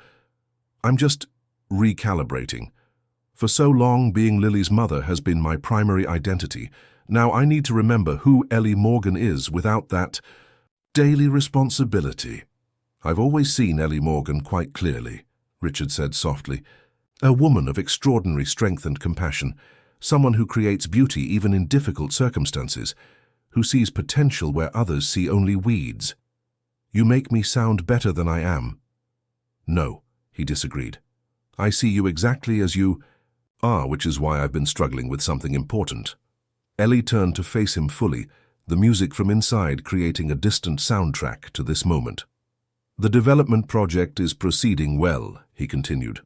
"I'm just recalibrating. For so long, being Lily's mother has been my primary identity. Now I need to remember who Ellie Morgan is without that daily responsibility." "I've always seen Ellie Morgan quite clearly," Richard said softly. "A woman of extraordinary strength and compassion, someone who creates beauty even in difficult circumstances, who sees potential where others see only weeds. You make me sound better than I am. No, he disagreed. I see you exactly as you are, which is why I've been struggling with something important. Ellie turned to face him fully, the music from inside creating a distant soundtrack to this moment. The development project is proceeding well, he continued.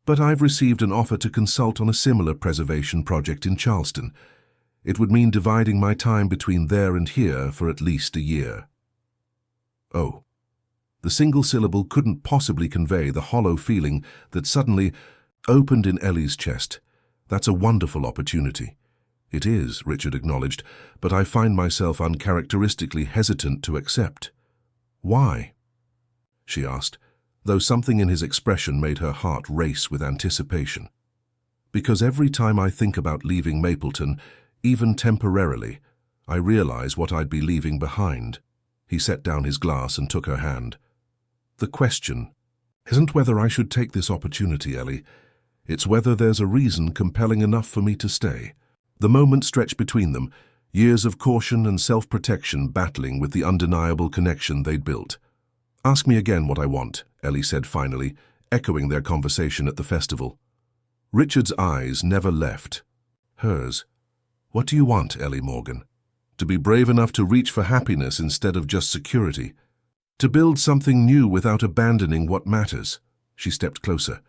But I've received an offer to consult on a similar preservation project in Charleston. It would mean dividing my time between there and here for at least a year. Oh. The single syllable couldn't possibly convey the hollow feeling that suddenly opened in Ellie's chest. That's a wonderful opportunity. It is, Richard acknowledged, but I find myself uncharacteristically hesitant to accept. Why? She asked, though something in his expression made her heart race with anticipation. Because every time I think about leaving Mapleton, even temporarily, I realize what I'd be leaving behind. He set down his glass and took her hand. The question isn't whether I should take this opportunity, Ellie. It's whether there's a reason compelling enough for me to stay. The moment stretched between them, years of caution and self-protection battling with the undeniable connection they'd built. Ask me again what I want, Ellie said finally, echoing their conversation at the festival. Richard's eyes never left hers. What do you want, Ellie Morgan? To be brave enough to reach for happiness instead of just security. To build something new without abandoning what matters. She stepped closer.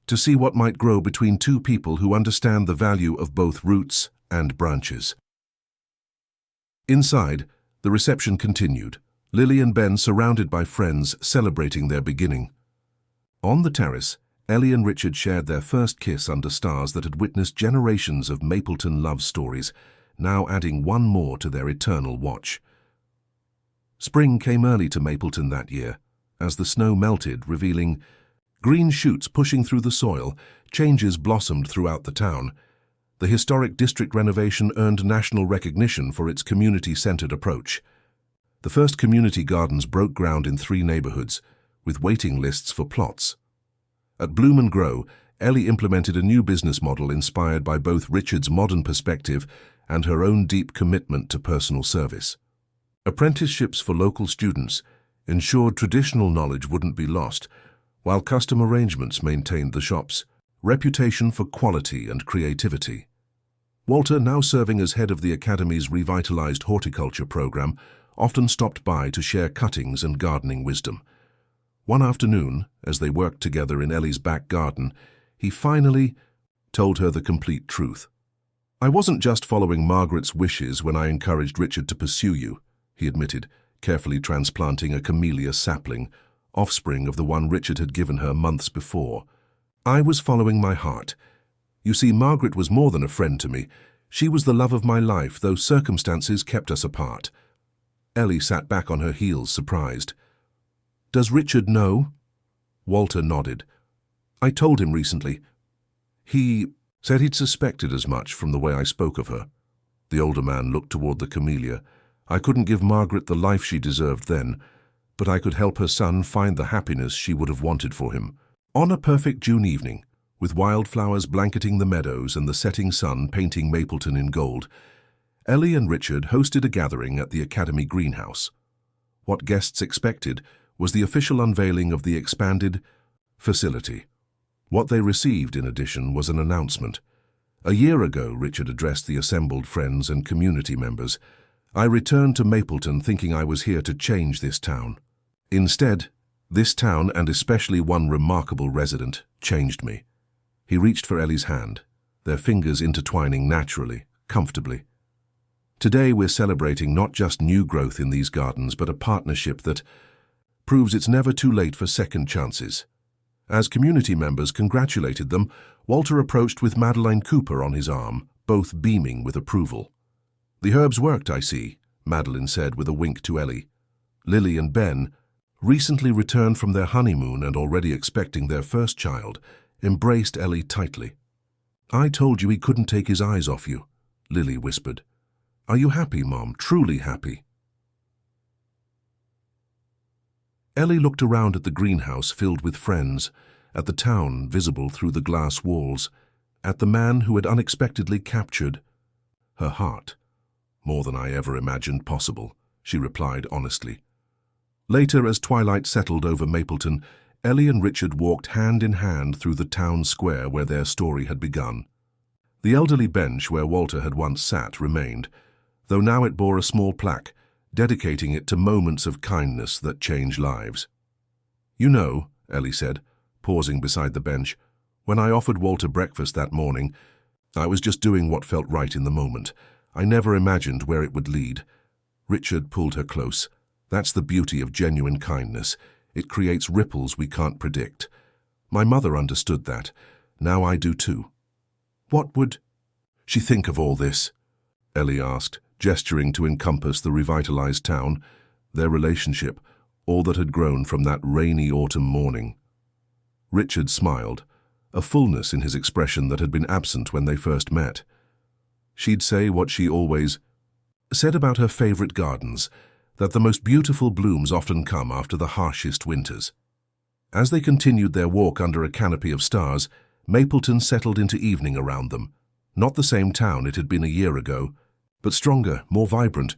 To see what might grow between two people who understand the value of both roots and branches. Inside, the reception continued, Lily and Ben surrounded by friends celebrating their beginning. On the terrace, Ellie and Richard shared their first kiss under stars that had witnessed generations of Mapleton love stories, now adding one more to their eternal watch. Spring came early to Mapleton that year, as the snow melted, revealing green shoots pushing through the soil. Changes blossomed throughout the town. The historic district renovation earned national recognition for its community-centered approach. The first community gardens broke ground in 3 neighborhoods, with waiting lists for plots. At Bloom and Grow, Ellie implemented a new business model inspired by both Richard's modern perspective and her own deep commitment to personal service. Apprenticeships for local students ensured traditional knowledge wouldn't be lost, while custom arrangements maintained the shop's reputation for quality and creativity. Walter, now serving as head of the Academy's revitalized horticulture program, often stopped by to share cuttings and gardening wisdom. One afternoon, as they worked together in Ellie's back garden, he finally told her the complete truth. I wasn't just following Margaret's wishes when I encouraged Richard to pursue you, he admitted, carefully transplanting a camellia sapling, offspring of the one Richard had given her months before. I was following my heart. You see, Margaret was more than a friend to me. She was the love of my life, though circumstances kept us apart. Ellie sat back on her heels, surprised. Does Richard know? Walter nodded. I told him recently. He said he'd suspected as much from the way I spoke of her. The older man looked toward the camellia. I couldn't give Margaret the life she deserved then, but I could help her son find the happiness she would have wanted for him. On a perfect June evening, with wildflowers blanketing the meadows and the setting sun painting Mapleton in gold, Ellie and Richard hosted a gathering at the Academy greenhouse. What guests expected was the official unveiling of the expanded facility. What they received, in addition, was an announcement. A year ago, Richard addressed the assembled friends and community members. I returned to Mapleton thinking I was here to change this town. Instead, this town, and especially one remarkable resident, changed me. He reached for Ellie's hand, their fingers intertwining naturally, comfortably. Today we're celebrating not just new growth in these gardens, but a partnership that proves it's never too late for second chances. As community members congratulated them, Walter approached with Madeline Cooper on his arm, both beaming with approval. The herbs worked, I see, Madeline said with a wink to Ellie. Lily and Ben, recently returned from their honeymoon and already expecting their first child, embraced Ellie tightly. I told you he couldn't take his eyes off you, Lily whispered. Are you happy, Mom? Truly happy? Ellie looked around at the greenhouse filled with friends, at the town visible through the glass walls, at the man who had unexpectedly captured her heart. "More than I ever imagined possible," she replied honestly. Later, as twilight settled over Mapleton, Ellie and Richard walked hand in hand through the town square where their story had begun. The elderly bench where Walter had once sat remained, though now it bore a small plaque, dedicating it to moments of kindness that change lives. "You know," Ellie said, pausing beside the bench, "when I offered Walter breakfast that morning, I was just doing what felt right in the moment. I never imagined where it would lead." Richard pulled her close. "That's the beauty of genuine kindness. It creates ripples we can't predict. My mother understood that. Now I do too." "What would she think of all this?" Ellie asked, gesturing to encompass the revitalized town, their relationship, all that had grown from that rainy autumn morning. Richard smiled, a fullness in his expression that had been absent when they first met. She'd say what she always said about her favorite gardens, that the most beautiful blooms often come after the harshest winters. As they continued their walk under a canopy of stars, Mapleton settled into evening around them. Not the same town it had been a year ago, but stronger, more vibrant,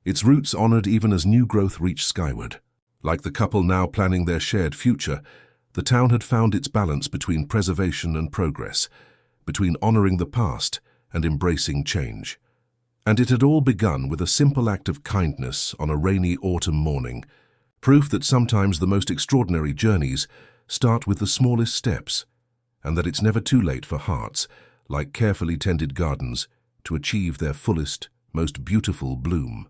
its roots honored even as new growth reached skyward. Like the couple now planning their shared future, the town had found its balance between preservation and progress, between honoring the past and embracing change. And it had all begun with a simple act of kindness on a rainy autumn morning, proof that sometimes the most extraordinary journeys start with the smallest steps, and that it's never too late for hearts, like carefully tended gardens, to achieve their fullest, most beautiful bloom.